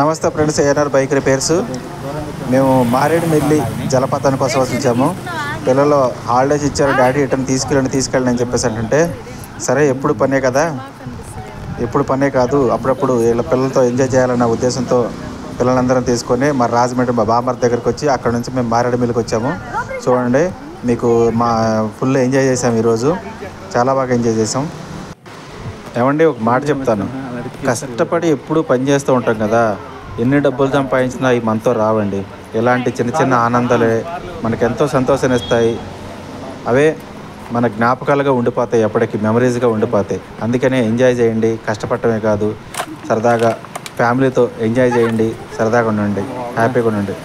నమస్తే friends, AR bike repairs. మేము మారేడుమిల్లి జలపాతం కోసం వచ్చాము. పిల్లలు హాలిడేస్ ఇచ్చారు, డాడీ రిటర్న్ తీసుకెళ్ళండి అని చెప్పేసి అంటే, సరే ఎప్పుడు పనే కదా, ఎప్పుడు పనే కాదు, అప్పుడప్పుడు వీళ్ళ పిల్లలతో ఎంజాయ్ చేయాలన్న ఉద్దేశంతో పిల్లలందరం తీసుకొని మా రాజమండ్రి మా బామ్మర్ దగ్గరికి వచ్చి అక్కడ నుంచి మేము మారేడుమిల్లికి వచ్చాము. చూడండి, మీకు మా ఫుల్ ఎంజాయ్ చేసాము. ఈరోజు చాలా బాగా ఎంజాయ్ చేసాం. ఏమండి, ఒక మాట చెప్తాను, కష్టపడి ఎప్పుడు పని చేస్తూ ఉంటాం కదా, ఎన్ని డబ్బులు సంపాదించినా ఈ మనతో రావండి. ఇలాంటి చిన్న చిన్న ఆనందాలే మనకెంతో సంతోషాన్ని ఇస్తాయి. అవే మన జ్ఞాపకాలుగా ఉండిపోతాయి, ఎప్పటికీ మెమరీస్గా ఉండిపోతాయి. అందుకనే ఎంజాయ్ చేయండి, కష్టపడటమే కాదు, సరదాగా ఫ్యామిలీతో ఎంజాయ్ చేయండి, సరదాగా ఉండండి, హ్యాపీగా ఉండండి.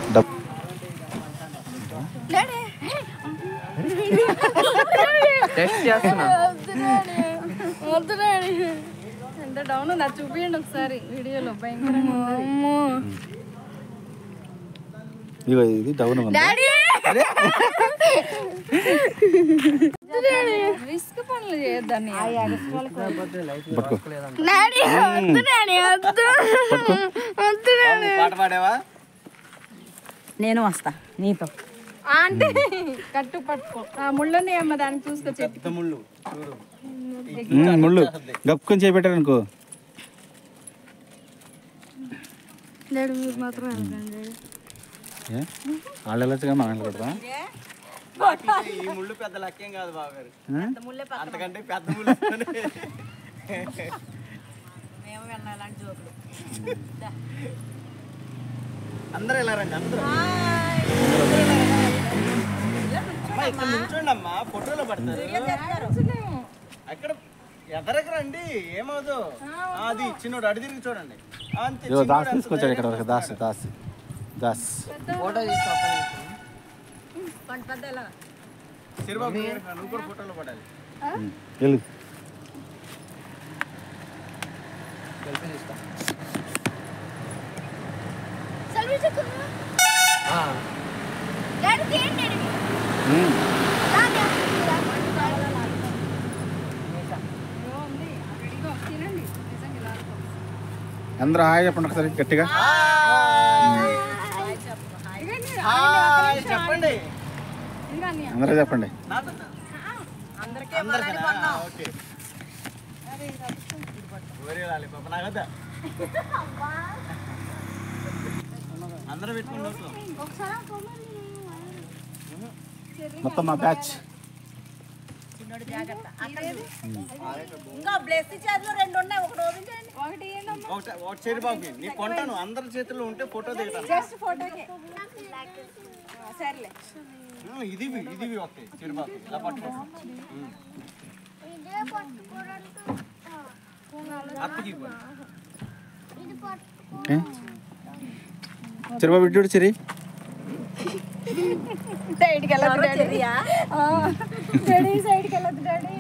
ఎంత డౌన్ ఉందా చూపించండి ఒకసారి వీడియోలో. భయంకరంగా ఇది డౌన్ రిస్క్ పనులు చేయొద్దని. నేను వస్తా నీతో అంటే కట్టు పట్టుకో. ముళ్ళని అమ్మ దాన్ని చూసుకొచ్చి ముళ్ళు గప్పుకొని చేపెట్టారు అనుకో. లేదు మీరు మాత్రం వెళ్ళకండి. వాళ్ళు వెళ్ళొచ్చుగా మనం వెళ్ళకూడదా? ఈ ముళ్ళు పెద్ద లక్ష్యం కాదు బావగారు, అంతకంటే పెద్ద ముళ్ళు. మేము వెళ్ళాలంటే జోకులు అందరూ వెళ్ళారండి, అందరూ ఇక్కడ నుంచోండి అమ్మా, ఫోటోలో పడతారు. అక్కడ ఎదరకు రండి, ఏమవుదు. అది చిన్నోడు అడి తిరిగి చూడండి. దాస్ తీసుకొచ్చాడు ఇక్కడ వరకు. దాస్ దాస్ దాస్ ఫోటో తీసుకో. చిరుబాబు నువ్వు కూడా ఫోటోలో పడాలి. వెళ్ళు. అందరూ హాయ్ చెప్పండి ఒకసారి గట్టిగా. చెప్పండి, అందరూ చెప్పండి. అందరూ పెట్టుకున్నారు మొత్తం మా బ్యాచ్. ఇంకా బ్లెస్ చేతిలో రెండు ఉన్నాయి, ఒకటి ఒకటి చిరుబాబు నీ కొంటాను. అందరి చేతుల్లో ఉంటే ఫోటో దిగుతాను. సర్లే ఇది వస్తాయి చిరుబాబు ఇలా పట్టుకో. అప్పకి చిరుబాబు ఇటు చిరి సైడ్కి వెళ్ళదు డాడీ, సైడ్కి వెళ్ళదు డాడీ,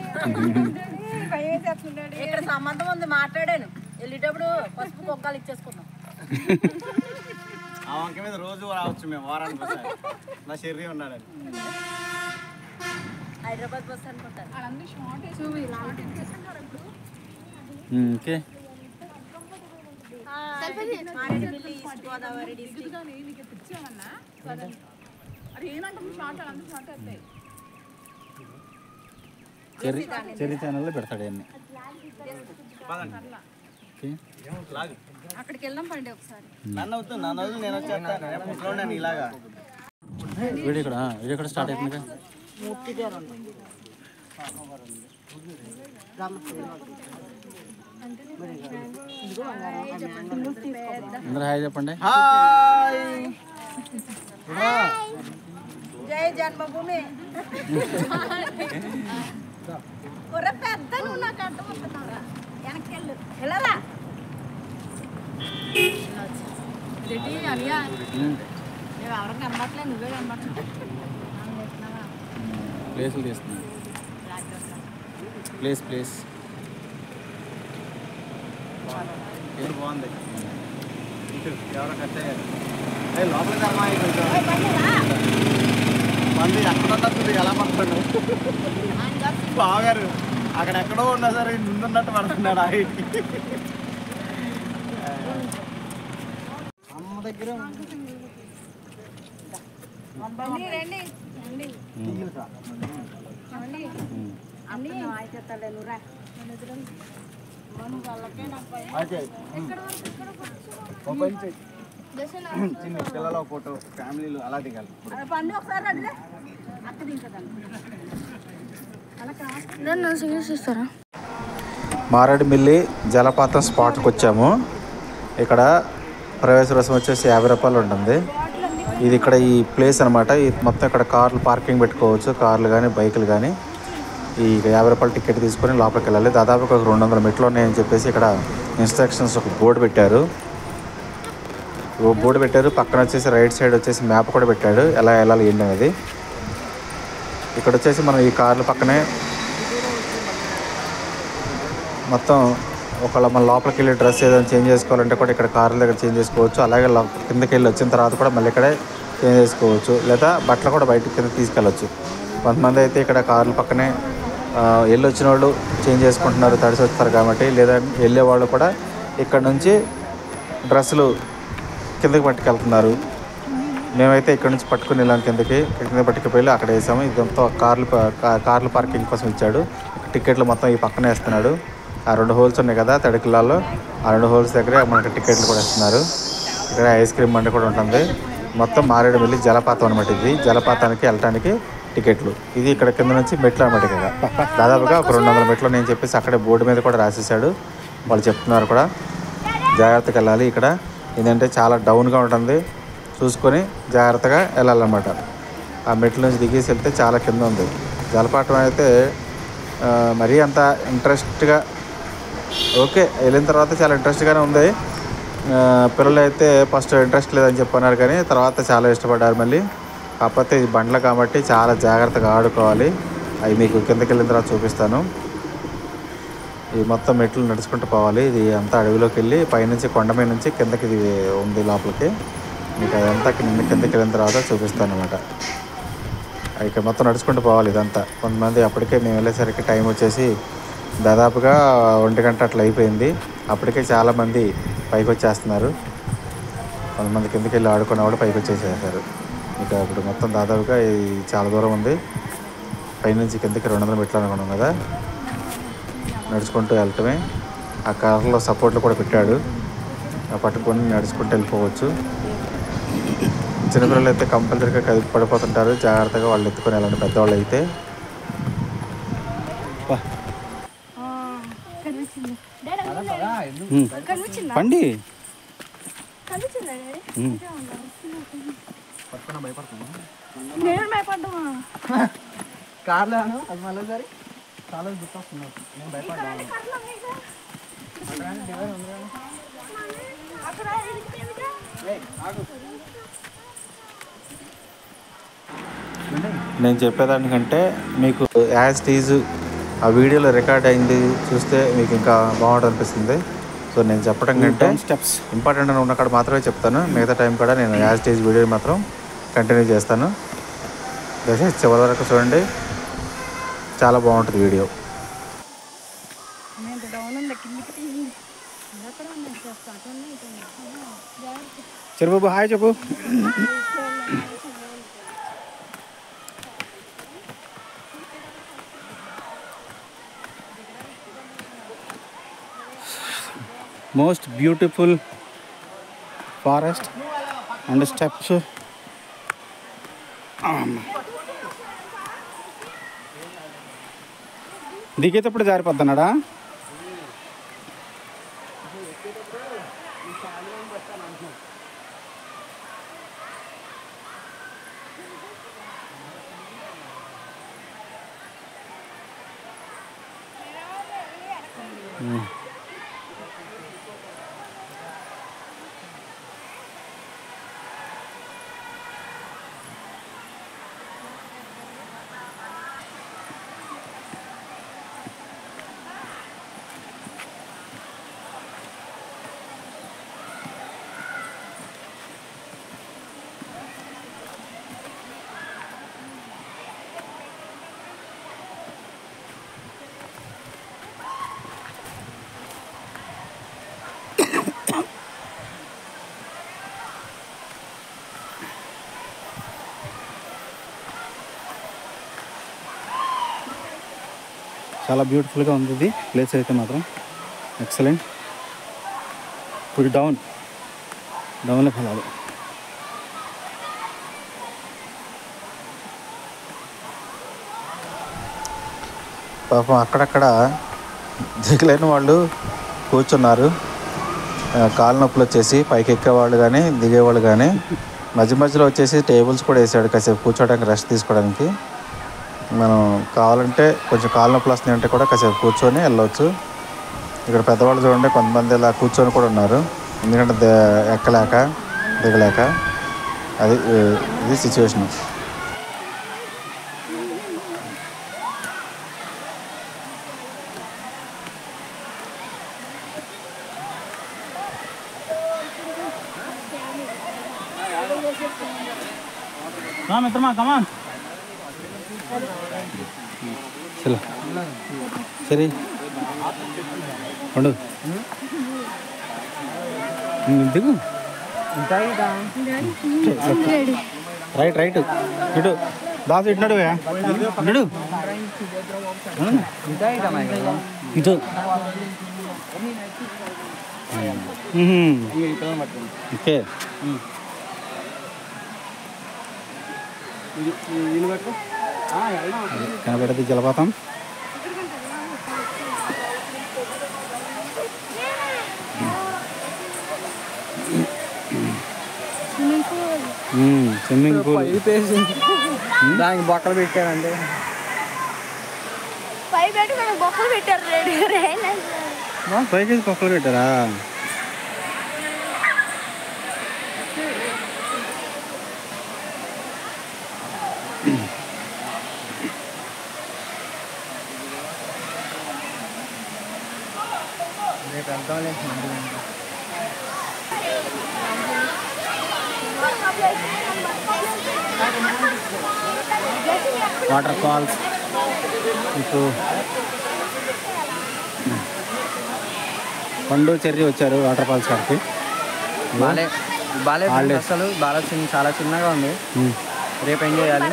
భయం వేసేస్తుంది డాడీ. ఇక్కడ సంబంధం ఉంది, మాట్లాడాను. వెళ్ళేటప్పుడు పసుపు కుక్కలు ఇచ్చేసుకున్నాం. ఆ వంక మీద రోజు రావచ్చు మేము, వారానికి ఒకసారి. నా శరీరం ఉన్నాడని హైదరాబాద్ బస్ అనుకుంటారు. Okay. Maredumilli east Godavari district. Cherry ఛానల్లో పెడతాడు అన్ని. అక్కడికి వెళ్దాం పండి ఒకసారి. నన్ను అవుతుంది, నన్ను అవుతుంది, నేను వచ్చేస్తాను. నేను ఇలాగా వీడియో ఇక్కడ స్టార్ట్ అవుతుంది. అందరూ హాయ్ చెప్పండి. జై జన్మభూమి. పెద్ద నువ్వు నాకు అర్థం అవుతున్నారా? వెనక్కి వెళ్ళు, వెళ్ళరా. ఎవరు కనబట్లేదు, నువ్వే కనబట్లేదు. ప్లేసులు తీస్తున్నాను. ప్లేస్ బాగుంది. ఎవరో కట్ అయ్యారు. లోపలికి అమ్మా, మంది ఎక్కడ తప్పుతుంది, ఎలా పడుతున్నాడు బావగారు. అక్కడెక్కడో ఉన్నా సరే ముందున్నట్టు పడుతున్నాడు. దగ్గర రండి రండి చిన్న పిల్లల ఫోటో ఫ్యామిలీలు అలా దిగాలి. పండు ఒకసారి అడిగే అక్క దింకదండి. ఇస్తారా? మారేడుమిల్లి జలపాతం స్పాట్కి వచ్చాము. ఇక్కడ ప్రవేశ రుసుము వచ్చేసి 50 రూపాయలు ఉంటుంది. ఇది ఇక్కడ ఈ ప్లేస్ అనమాట. ఇది మొత్తం ఇక్కడ కార్లు పార్కింగ్ పెట్టుకోవచ్చు, కార్లు కానీ బైకులు కానీ. ఈ 50 రూపాయల టికెట్ తీసుకొని లోపలికి వెళ్ళాలి. దాదాపు ఒక 200 మెట్లు ఉన్నాయని చెప్పేసి ఇక్కడ ఇన్స్ట్రక్షన్స్ ఒక బోర్డు పెట్టారు. పక్కన వచ్చేసి రైట్ సైడ్ వచ్చేసి మ్యాప్ కూడా పెట్టాడు, ఎలా వెళ్ళాలి ఏంటి అనేది. ఇక్కడ వచ్చేసి మనం ఈ కార్ల పక్కనే మొత్తం ఒకవేళ మన లోపలికి వెళ్ళి డ్రెస్ ఏదైనా చేంజ్ చేసుకోవాలంటే కూడా ఇక్కడ కార్ల దగ్గర చేంజ్ చేసుకోవచ్చు. అలాగే కిందకి వెళ్ళి వచ్చిన తర్వాత కూడా మళ్ళీ ఇక్కడే చేంజ్ చేసుకోవచ్చు, లేదా బట్టలు కూడా బయటకి కింద తీసుకెళ్ళచ్చు. కొంతమంది అయితే ఇక్కడ కార్ల పక్కనే వెళ్ళి వచ్చిన వాళ్ళు చేంజ్ చేసుకుంటున్నారు, తడిసి వస్తారు కాబట్టి. లేదా వెళ్ళే వాళ్ళు కూడా ఇక్కడ నుంచి డ్రెస్సులు కిందకి పట్టుకెళ్తున్నారు. మేమైతే ఇక్కడ నుంచి పట్టుకుని వెళ్ళాం, కింద పట్టుకుపోయి అక్కడ వేసాము. ఇదంతా కార్లు పార్కింగ్ కోసం ఇచ్చాడు. టికెట్లు మొత్తం ఈ పక్కనే వేస్తున్నాడు. ఆ 2 హోల్స్ ఉన్నాయి కదా తడికిలాల్లో, ఆ 2 హోల్స్ దగ్గరే మనకి టికెట్లు కూడా ఇస్తున్నారు. ఇక్కడ ఐస్ క్రీమ్ బండి కూడా ఉంటుంది. మొత్తం మారేడుమిల్లి జలపాతం అనమాట. ఇది జలపాతానికి వెళ్ళటానికి టికెట్లు. ఇది ఇక్కడ కింద నుంచి మెట్లు అనమాట. ఇక్కడ దాదాపుగా ఒక 200 మెట్లు నేను చెప్పేసి అక్కడే బోర్డు మీద కూడా రాసేసాడు. వాళ్ళు చెప్తున్నారు కూడా జాగ్రత్తగా వెళ్ళాలి. ఇక్కడ ఏంటంటే చాలా డౌన్గా ఉంటుంది, చూసుకొని జాగ్రత్తగా వెళ్ళాలన్నమాట. ఆ మెట్ల నుంచి దిగేసి వెళ్తే చాలా కింద ఉంది. జలపాతం అయితే మరీ అంత ఇంట్రెస్ట్గా ఓకే, వెళ్ళిన తర్వాత చాలా ఇంట్రెస్ట్గానే ఉంది. పిల్లలు అయితే ఫస్ట్ ఇంట్రెస్ట్ లేదని చెప్పన్నారు, కానీ తర్వాత చాలా ఇష్టపడ్డారు మళ్ళీ. కాకపోతే ఇది బండ్లు కాబట్టి చాలా జాగ్రత్తగా ఆడుకోవాలి. అవి మీకు కిందకి వెళ్ళిన తర్వాత చూపిస్తాను. ఈ మొత్తం మెట్లు నడుచుకుంటూ పోవాలి. ఇది అంతా అడవిలోకి వెళ్ళి పైనుంచి కొండ మీద నుంచి కిందకి ఇది ఉంది లోపలికి. మీకు అదంతా కిందకి వెళ్ళిన తర్వాత చూపిస్తాను అనమాట. ఇక్కడ మొత్తం నడుచుకుంటూ పోవాలి ఇదంతా. కొంతమంది అప్పటికే మేము వెళ్ళేసరికి టైం వచ్చేసి దాదాపుగా 1 గంట అట్లా అయిపోయింది. అప్పటికే చాలామంది పైకి వచ్చేస్తున్నారు. కొంతమంది కిందకి వెళ్ళి ఆడుకున్న వాళ్ళు పైకి వచ్చేసేసారు. ఇక ఇప్పుడు మొత్తం దాదాపుగా చాలా దూరం ఉంది. పైనుంచి కిందకి 200 మెట్లు అనుకున్నాం కదా, నడుచుకుంటూ వెళ్ళటమే. ఆ కార్లో సపోర్ట్లు కూడా పెట్టాడు, పట్టుకొని నడుచుకుంటూ వెళ్ళిపోవచ్చు. చిన్నపిల్లలు అయితే కంపల్సరీగా కదిపి పడిపోతుంటారు, జాగ్రత్తగా వాళ్ళు ఎత్తుకొని వెళ్ళండి. పెద్దవాళ్ళు అయితే పండి నేను భయపడ్డా కార్లో అది మళ్ళీ చాలా గుర్తొస్తున్నారు. నేను భయపడ్డాను. నేను చెప్పేదానికంటే మీకు యాజ్ టీజ్ ఆ వీడియోలో రికార్డ్ అయింది చూస్తే మీకు ఇంకా బాగుంటుంది అనిపిస్తుంది. సో నేను చెప్పడం కంటే స్టెప్స్ ఇంపార్టెంట్ అని ఉన్న కాడ మాత్రమే చెప్తాను. మిగతా టైం కూడా నేను యాజ్ టీజ్ వీడియో మాత్రం కంటిన్యూ చేస్తాను. దయచేసి చివరి వరకు చూడండి, చాలా బాగుంటుంది వీడియో. చిరుబాబు హాయ్ చెప్పు. Most beautiful forest and steps. దిగేటప్పుడు జారిపోతున్నాడా? చాలా బ్యూటిఫుల్గా ఉంది ఇది ప్లేస్ అయితే మాత్రం ఎక్సలెంట్. ఇప్పుడు డౌన్లోకి వెళ్ళాలి. పాపం అక్కడక్కడ దిగలేని వాళ్ళు కూర్చున్నారు. కాళ్ళ నొప్పులు వచ్చేసి పైకి ఎక్కేవాళ్ళు కానీ దిగేవాళ్ళు కానీ. మధ్యలో వచ్చేసి టేబుల్స్ కూడా వేసాడు కాసేపు కూర్చోడానికి, రెస్ట్ తీసుకోవడానికి. మనం కావాలంటే కొంచెం కాళ్ళ నొప్పులు వస్తున్నాయి అంటే కూడా కాసేపు కూర్చొని వెళ్ళవచ్చు. ఇక్కడ పెద్దవాళ్ళు చూడండి, కొంతమంది ఇలా కూర్చొని కూడా ఉన్నారు, ఎందుకంటే ఎక్కలేక దిగలేక. ఇది సిచ్యువేషన్. మిత్రమా కమాన్ చలో సరే పండు దిగు. రైట్ ఇటు దాసు ఇటు ఇటు ఓకే. కనబడది జలపాతం. స్విమ్మింగ్ పూల్ దానికి బొక్కలు పెట్టారండి. పైకి బొక్కలు పెట్టారా? వాటర్ ఫాల్స్ ఇప్పుడు పండు చెర్రీ వచ్చారు వాటర్ ఫాల్స్ కాడికి. అసలు చాలా చిన్నగా ఉంది. రేపు ఎంజాయ్ చేయాలి.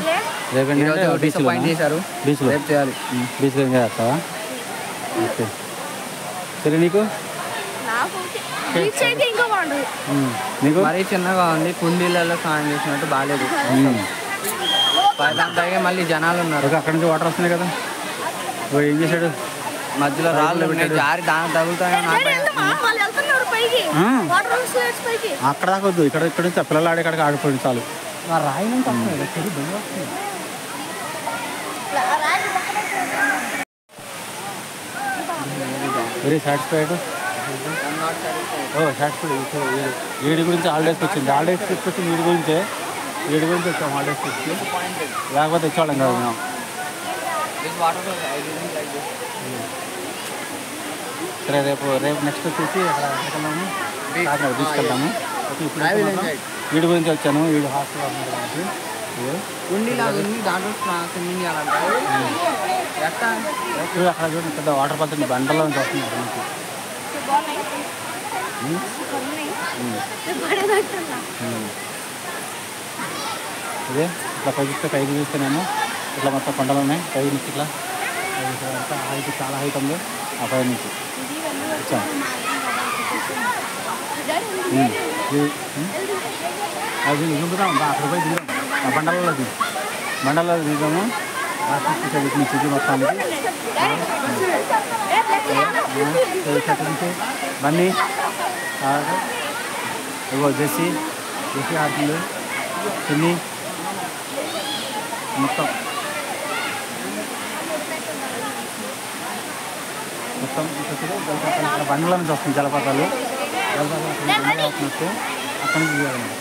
బీచ్లో చేయాలి. బీచ్లో ఎంజాయ్ చేస్తావా? ఓకే సరే. నీకు నీకు మరీ చిన్నగా ఉంది, కుండీలలో స్నానం చేసినట్టు బాగాలేదు. దాని పైగా మళ్ళీ జనాలు ఉన్నారు. అక్కడ నుంచి వాటర్ వస్తున్నాయి కదా. ఏం చేశాడు? మధ్యలో రాళ్ళు జారి దాని తగులుతాయి. అక్కడ దాకొద్దు, ఇక్కడ నుంచి పిల్లలు ఆడేకాడికి ఆడిపోయింది చాలు. రాయి నుంచి వెరీ సాటిస్ఫైడ్. వీడి గురించి హాలిడేస్కి వచ్చింది. హాలిడేస్కి తీసుకొచ్చింది వీడి గురించి వచ్చాం. హాలిడేస్కి వచ్చి లేకపోతే వచ్చేవాళ్ళం కదా మేము. సరే రేపు నెక్స్ట్ వచ్చేసి అక్కడ తీసుకెళ్తాము. ఇప్పుడు వీడి గురించి వచ్చాను. వీడు హాస్టల్ ఉన్నాడు కాబట్టి అక్కడ చూడండి పెద్ద వాటర్ ఫాల్స్ బండలో నుంచి వస్తుంది. అక్కడ నుంచి అదే ఇట్లా పైకి చూస్తేనేమో ఇట్లా మొత్తం కొండలు ఉన్నాయి. పై నుంచి ఇట్లా హైట్ చాలా హైట్ ఉంది. ఆ పై నుంచి వచ్చాము. అది దిగుతాం, అక్కడ పోయి దిగుతాం. ఆ బండలలో దిగాము. నుంచి మొత్తానికి బన్నీ ఇగో జెస్సీ ఆడుతుంది. చిన్ని మొత్తం ఇక్కడ బండ్ల నుంచి వస్తుంది జలపాతాలు. వస్తున్నట్టు అక్కడి నుంచి దిగాలన్నమాట.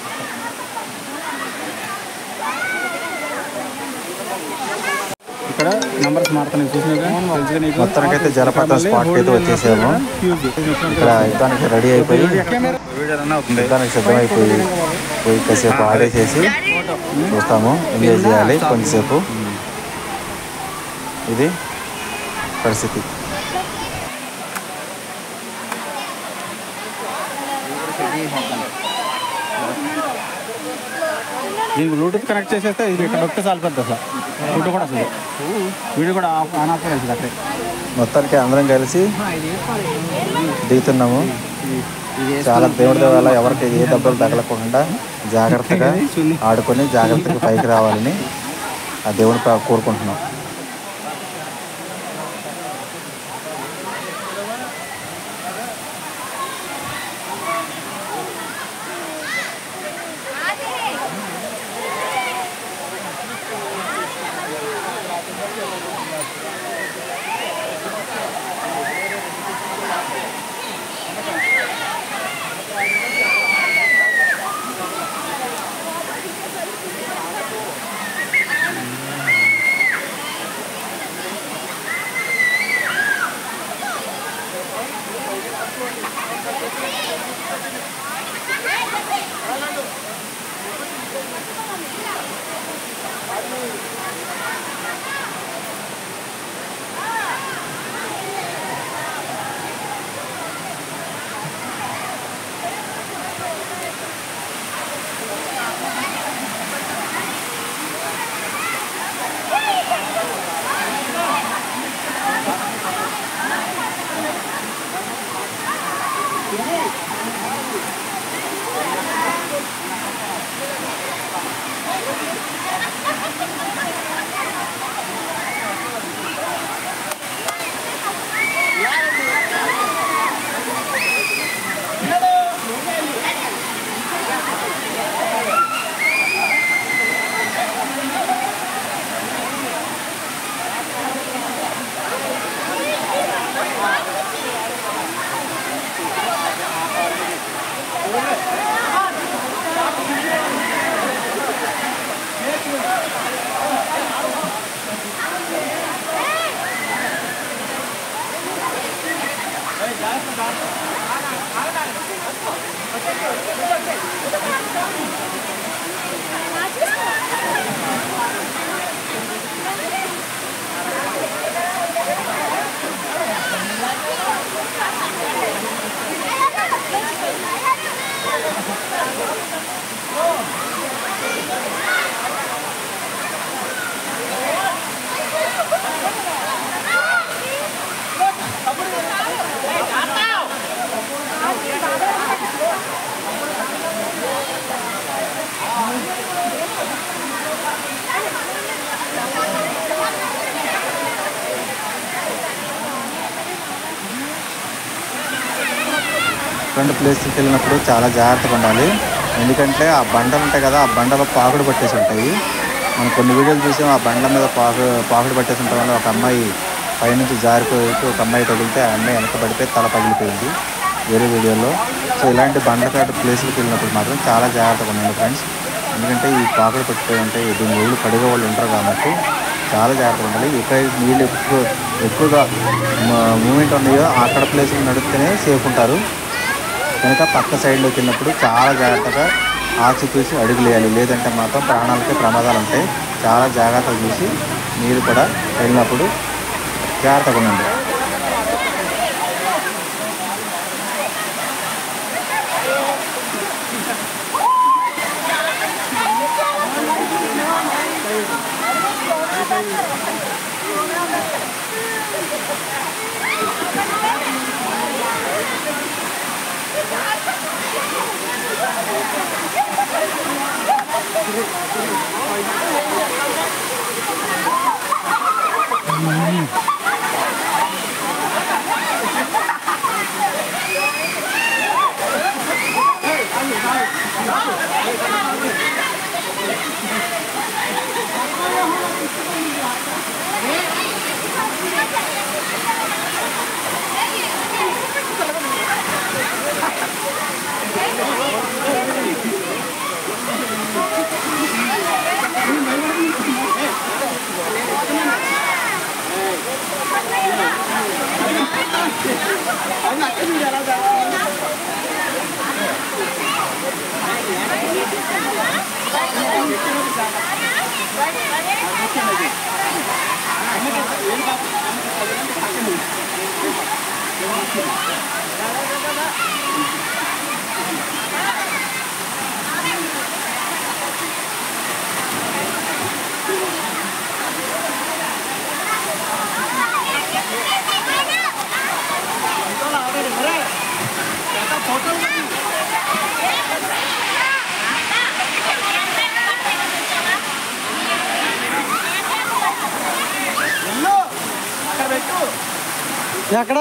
ఇక్కడ నంబర్స్ మారుతున్నాయి చూసినా. మొత్తానికైతే జలపాతం స్పాట్కి అయితే వచ్చేసాము. ఇక్కడ యుద్ధానికి రెడీ అయిపోయి యుద్ధానికి సిద్ధమైపోయి కాసేపు ఆడేసేసి చూస్తాము. ఎంజాయ్ చేయాలి కొంచెంసేపు. ఇది పరిస్థితి. దీనికి బ్లూటూత్ కనెక్ట్ చేసేస్తే ఇది ఇక్కడ నొక్కితే చాలు పెద్ద అసలు ఫోటో కూడా అసలు వీడియో కూడా ఆన్ ఆఫ్ చేయాల్సింది అక్కడే. మొత్తానికి అందరం కలిసి దిగుతున్నాము. చాలా దేవుడి దేవాల ఎవరికి ఏ దెబ్బలు తగలకుండా జాగ్రత్తగా ఆడుకొని జాగ్రత్తగా పైకి రావాలని ఆ దేవుని కోరుకుంటున్నాం. రెండు ప్లేస్కి వెళ్ళినప్పుడు చాలా జాగ్రత్తగా ఉండాలి. ఎందుకంటే ఆ బండలు ఉంటాయి కదా, ఆ బండలో పాకుడు పట్టేసి ఉంటాయి. మనం కొన్ని వీడియోలు చూసాం, ఆ బండ్ల మీద పాకుడు పట్టేసి ఉండటం వల్ల ఒక అమ్మాయి పైనుంచి జారిపోయి ఒక అమ్మాయి తగిలితే ఆ అమ్మాయి వెనక పడిపోయి తల పగిలిపోయింది వేరే వీడియోలో. సో ఇలాంటి బండకాటు ప్లేస్కి వెళ్ళినప్పుడు మాత్రం చాలా జాగ్రత్తగా ఉండండి ఫ్రెండ్స్. ఎందుకంటే ఈ పాకుడు పట్టిపోయి ఉంటాయి, దీన్ని నీళ్ళు కడిగే వాళ్ళు ఉంటారు కాబట్టి చాలా జాగ్రత్తగా ఉండాలి. ఎక్కడ నీళ్ళు ఎక్కువగా మూమెంట్ ఉన్నాయో అక్కడ ప్లేస్లో నడిస్తేనే సేఫ్ ఉంటారు. కనుక పక్క సైడ్లోకి వెళ్ళినప్పుడు చాలా జాగ్రత్తగా ఆచితూచి అడుగులేయాలి, లేదంటే మాత్రం ప్రాణాలకే ప్రమాదాలు ఉంటాయి. చాలా జాగ్రత్తగా చూసి మీరు కూడా వెళ్ళినప్పుడు జాగ్రత్తగా ఉండండి. ఎక్కడ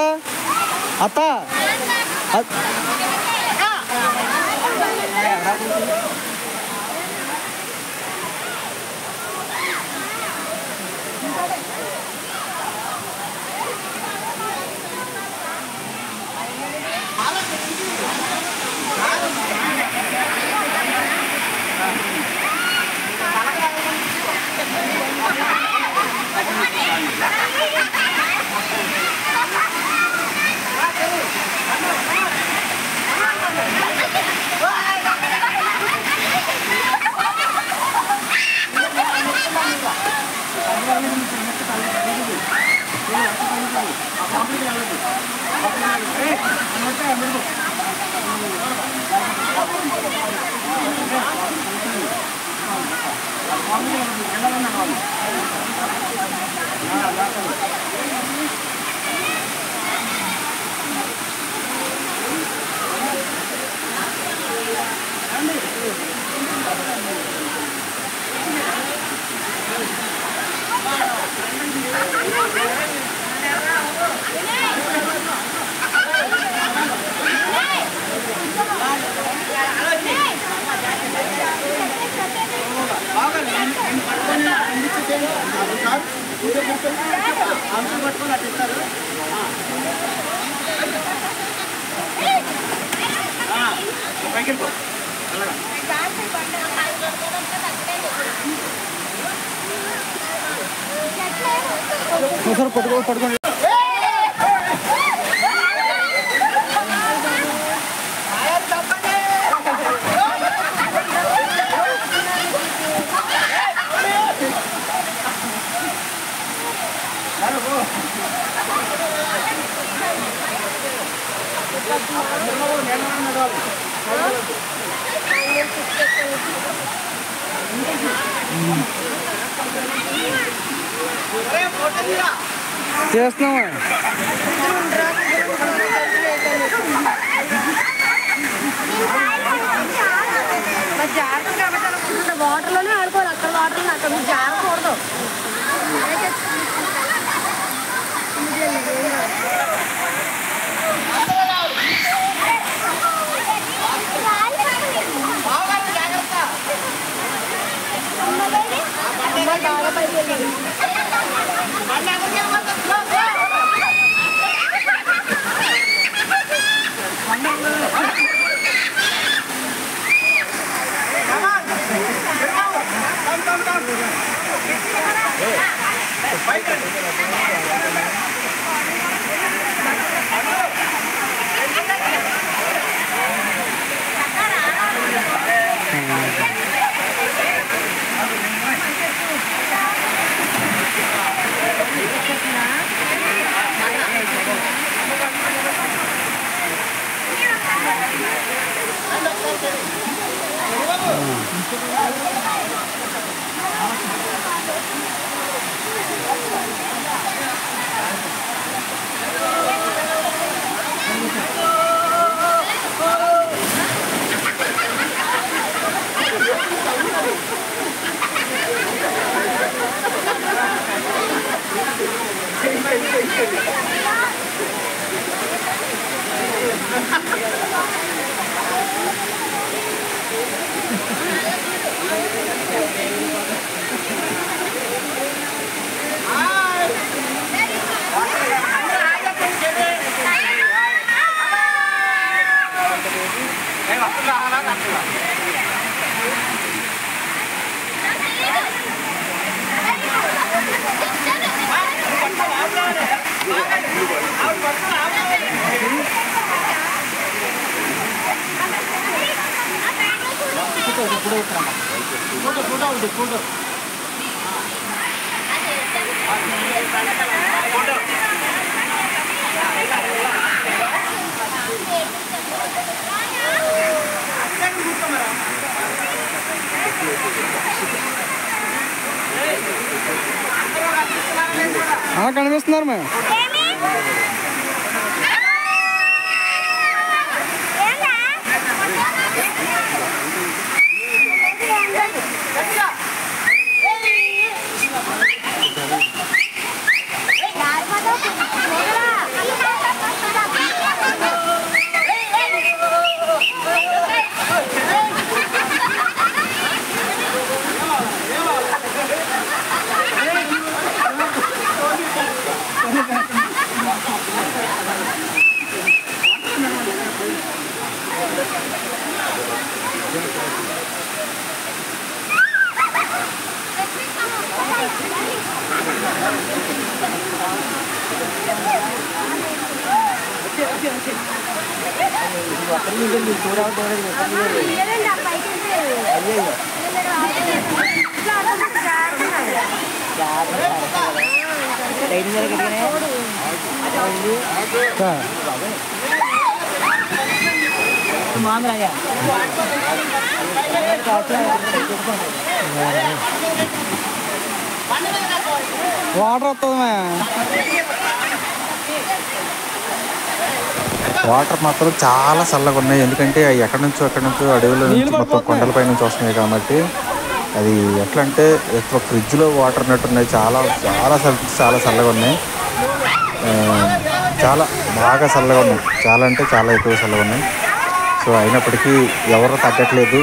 అత్త పట్టుకోండి చేస్తున్నామా వాటర్లోనే ఆడుకోవాలి అక్కడ వాటర్ అక్కడ మీరు జారకూడదు కనిపిస్తున్నారు మేము Hãy subscribe cho kênh Ghiền Mì Gõ để không bỏ lỡ లేదండి, ఆ పైకి వెళ్ళి. ఇట్లా ఆడుకుంటే జాగ్రత్తగా. వాటర్ వస్తుందా? వాటర్ మాత్రం చాలా చల్లగా ఉన్నాయి. ఎందుకంటే అవి ఎక్కడి నుంచో అడవుల నుంచి మొత్తం కొండలపై నుంచి వస్తున్నాయి కాబట్టి అది ఎట్లా అంటే ఎక్కువ ఫ్రిడ్జ్లో వాటర్ ఉన్నట్టున్నాయి. చాలా చాలా చాలా చల్లగా ఉన్నాయి. చాలా బాగా చల్లగా ఉన్నాయి. చాలా అంటే చాలా ఎక్కువ చల్లగా ఉన్నాయి. సో అయినప్పటికీ ఎవరు తగ్గట్లేదు,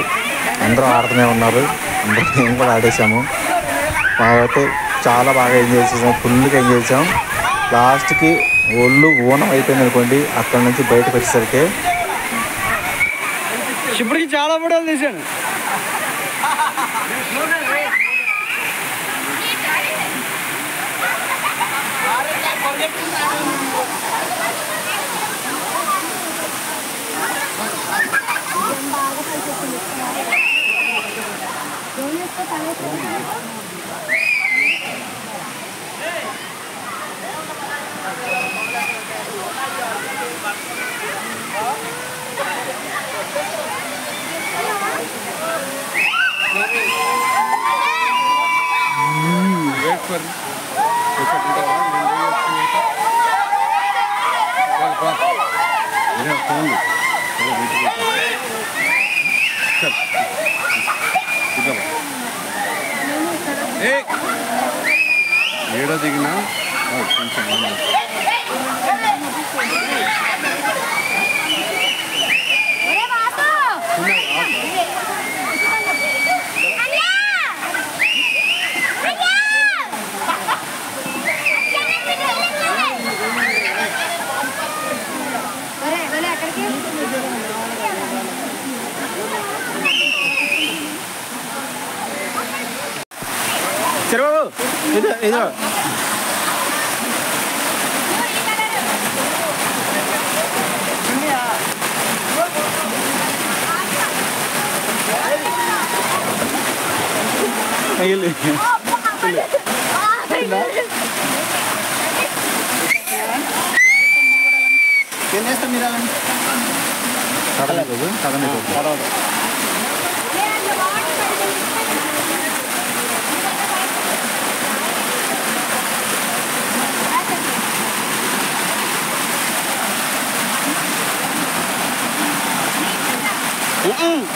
అందరూ ఆడుతూనే ఉన్నారు. అందరూ మేము కూడా ఆడేసాము. అయితే చాలా బాగా ఎంజాయ్ చేసాం, ఫుల్గా ఎంజాయ్ చేసాం. లాస్ట్కి ఒళ్ళు ఊనం అయిపోయింది అనుకోండి. అక్కడ నుంచి బయటకు వచ్చేసరికి ఇప్పటికి చాలా ఫోటోలు తీసాను. ఏడో దిగినా కొంచెం చిరబాబు ఇదో ఏం చేస్తాం మీరు అలాంటి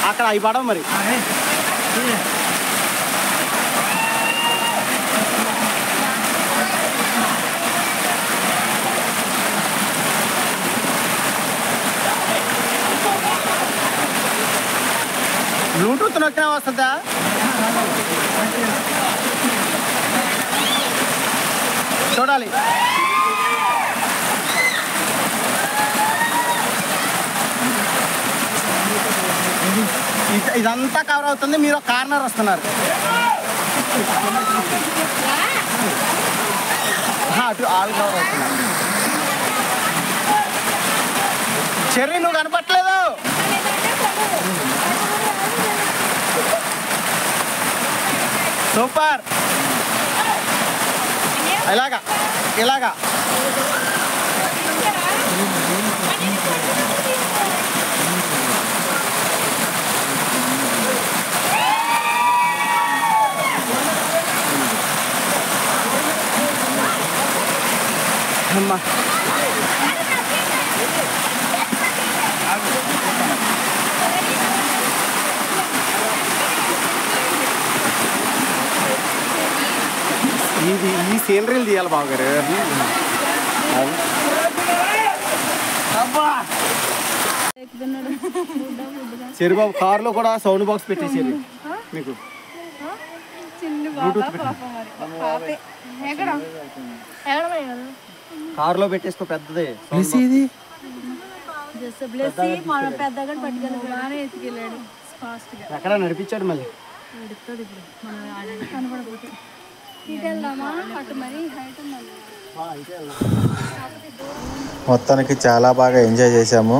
అక్కడ అవి పడవు మరి. బ్లూటూత్ నొక్కినా వస్తుందా? చూడాలి. ఇదంతా కవర్ అవుతుంది, మీరు ఒక కార్నర్ వస్తున్నారు. అటు ఆల్ కవర్ అవుతున్నారు. చెర్రీ నువ్వు కనపట్లేదు. సూపర్. ఇలాగా ఇలాగా అమ్మా. ఈ సీనరీలు తీయాలి బావగారు. చెరుబాబు కారులో కూడా సౌండ్ బాక్స్ పెట్టేసేది మీకు. కారులో పెట్టేసుకో, పెద్దది. ఎక్కడ నడిపించాడు మళ్ళీ. మొత్తానికి చాలా బాగా ఎంజాయ్ చేసాము.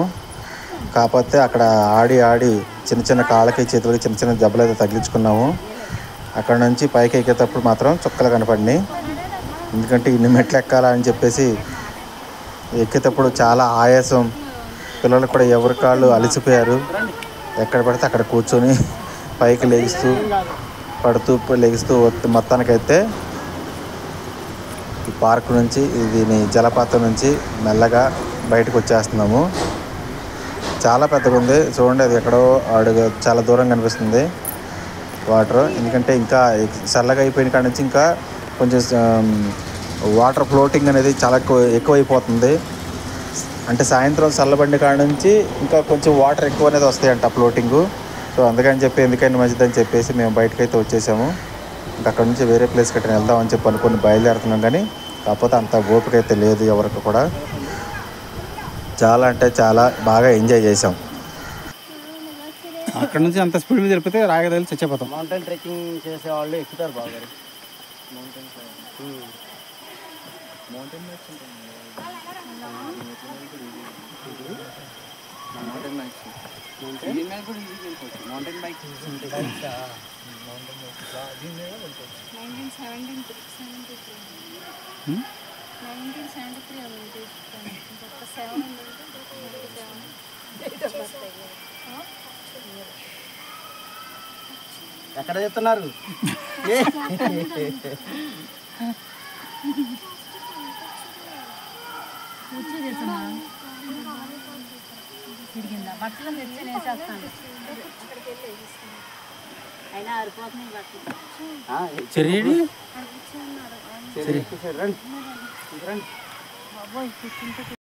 కాకపోతే అక్కడ ఆడి ఆడి చిన్న చిన్న కాళ్ళకి చేతులకి చిన్న చిన్న దెబ్బలు అయితే తగిలించుకున్నాము. అక్కడ నుంచి పైకి ఎక్కేటప్పుడు మాత్రం చుక్కలు కనపడినాయి. ఎందుకంటే ఇన్ని మెట్లు ఎక్కాలా అని చెప్పేసి ఎక్కేటప్పుడు చాలా ఆయాసం. పిల్లలు కూడా ఎవరి కాళ్ళు అలసిపోయారు. ఎక్కడ పడితే అక్కడ కూర్చొని పైకి లెగిస్తూ పడుతూ లెగిస్తూ మొత్తానికైతే ఈ పార్క్ నుంచి దీని జలపాతం నుంచి మెల్లగా బయటకు వచ్చేస్తున్నాము. చాలా పెద్దగా ఉంది చూడండి. అది ఎక్కడో అడుగు చాలా దూరం కనిపిస్తుంది వాటర్. ఎందుకంటే ఇంకా చల్లగా అయిపోయిన కాడ నుంచి ఇంకా కొంచెం వాటర్ ఫ్లోటింగ్ అనేది చాలా ఎక్కువైపోతుంది. అంటే సాయంత్రం చల్లబండి కాడ నుంచి ఇంకా కొంచెం వాటర్ ఎక్కువ అనేది వస్తాయంట ఫ్లోటింగు. సో అందుకని చెప్పి ఎందుకైనా మంచిదని చెప్పేసి మేము బయటకైతే వచ్చేసాము. ఇంకా అక్కడ నుంచి వేరే ప్లేస్కి ఎట్లా వెళ్దామని చెప్పి అనుకుని బయలుదేరుతున్నాం. కానీ కాకపోతే అంత ఓపిక అయితే లేదు ఎవరికి కూడా. చాలా అంటే చాలా బాగా ఎంజాయ్ చేసాం. అక్కడ నుంచి అంత స్పీడ్ మీద వెళ్ళిపోతే రాగదలి చచ్చిపోతాం. మౌంటైన్ ట్రెక్కింగ్ చేసే వాళ్ళు ఎక్కుతారు బాగా. మౌంటైన్ బైక్ 1973 ఎక్కడ చెప్తున్నారు? బట్టలు తెచ్చి వేసేస్తాను. అయినా ఆరిపోతున్నాయి బట్టలు. చెర్రీ రండి.